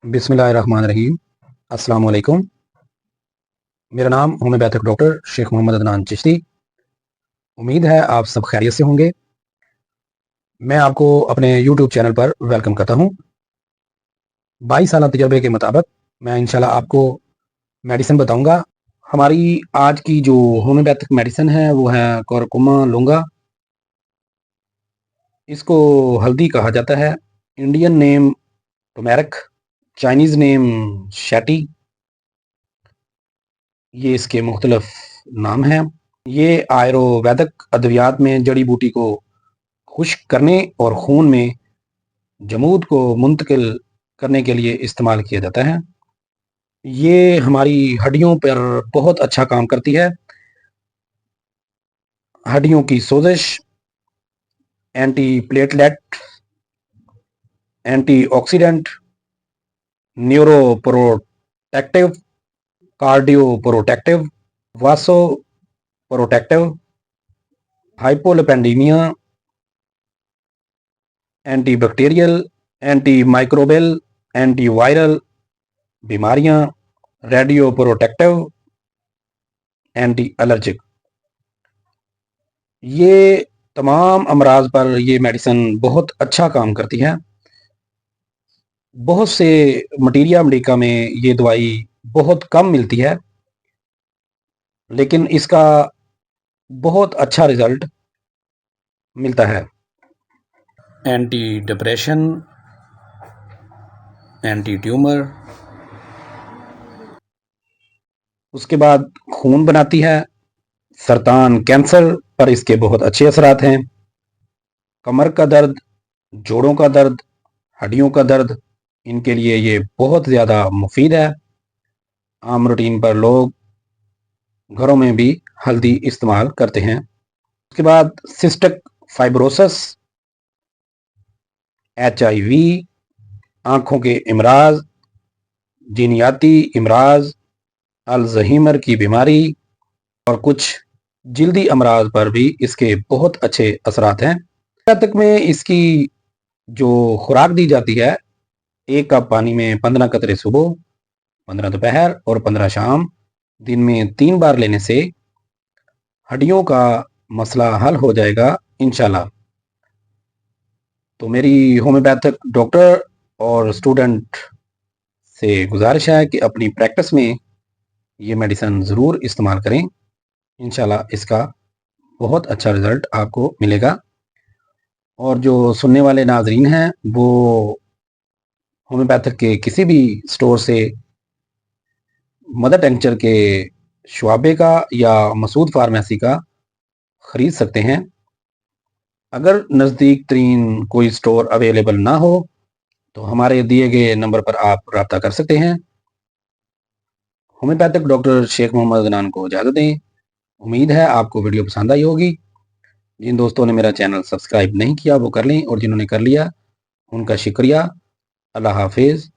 बिस्मिल्लाहिर्रहमानिर्रहीम। अस्सलाम वालेकुम। मेरा नाम होम्योपैथिक डॉक्टर शेख मोहम्मद अदनान चिश्ती। उम्मीद है आप सब खैरियत से होंगे। मैं आपको अपने YouTube चैनल पर वेलकम करता हूं। 22 साल तजर्बे के मुताबिक मैं इंशाल्लाह आपको मेडिसिन बताऊंगा। हमारी आज की जो होम्योपैथिक मेडिसिन है वो है कुरकुमा लूंगा। इसको हल्दी कहा जाता है। Indian name turmeric, Chinese name शैटी। ये इसके मुख्तलिफ नाम हैं। ये आयुर्वेदिक अद्वियात में जड़ी बूटी को खुश्क करने और खून में जमूद को मुंतकिल करने के लिए इस्तेमाल किया जाता है। ये हमारी हड्डियों पर बहुत अच्छा काम करती है। हड्डियों की सोजिश, anti platelet, anti oxidant, neuro protective, cardio protective, vaso protective, hypolipidemia, anti bacterial, anti microbial, anti viral बीमारियां, रेडियो प्रोटेक्टिव, एंटी एलर्जिक। ये तमाम अमराज पर ये मेडिसिन बहुत अच्छा काम करती है। बहुत से मटीरिया अमेरिका में ये दवाई बहुत कम मिलती है, लेकिन इसका बहुत अच्छा रिजल्ट मिलता है। एंटी डिप्रेशन, एंटी ट्यूमर, उसके बाद खून बनाती है। सरतान, कैंसर पर इसके बहुत अच्छे असरात हैं। कमर का दर्द, जोड़ों का दर्द, हड्डियों का दर्द, इनके लिए ये बहुत ज़्यादा मुफीद है। आम रूटीन पर लोग घरों में भी हल्दी इस्तेमाल करते हैं। उसके बाद सिस्टिक फाइब्रोसिस, HIV, आँखों के इमराज, जीनियाती इमराज, अल्ज़हीमर की बीमारी और कुछ जल्दी अमराज पर भी इसके बहुत अच्छे असरात हैं। तक में इसकी जो खुराक दी जाती है, 1 कप पानी में 15 कतरे सुबह, 15 दोपहर और 15 शाम, दिन में 3 बार लेने से हड्डियों का मसला हल हो जाएगा इंशाल्लाह। तो मेरी होम्योपैथिक डॉक्टर और स्टूडेंट से गुजारिश है कि अपनी प्रैक्टिस में ये मेडिसिन ज़रूर इस्तेमाल करें। इंशाल्लाह इसका बहुत अच्छा रिज़ल्ट आपको मिलेगा। और जो सुनने वाले नाज़रीन हैं वो होम्योपैथिक के किसी भी स्टोर से मदर टिंचर के शुआबे का या मसूद फार्मेसी का ख़रीद सकते हैं। अगर नज़दीक तरीन कोई स्टोर अवेलेबल ना हो तो हमारे दिए गए नंबर पर आप रब्ता कर सकते हैं। होम्योपैथिक डॉक्टर शेख मोहम्मद अदनान को इजाज़त दें। उम्मीद है आपको वीडियो पसंद आई होगी। जिन दोस्तों ने मेरा चैनल सब्सक्राइब नहीं किया वो कर लें, और जिन्होंने कर लिया उनका शुक्रिया। अल्लाह हाफिज़।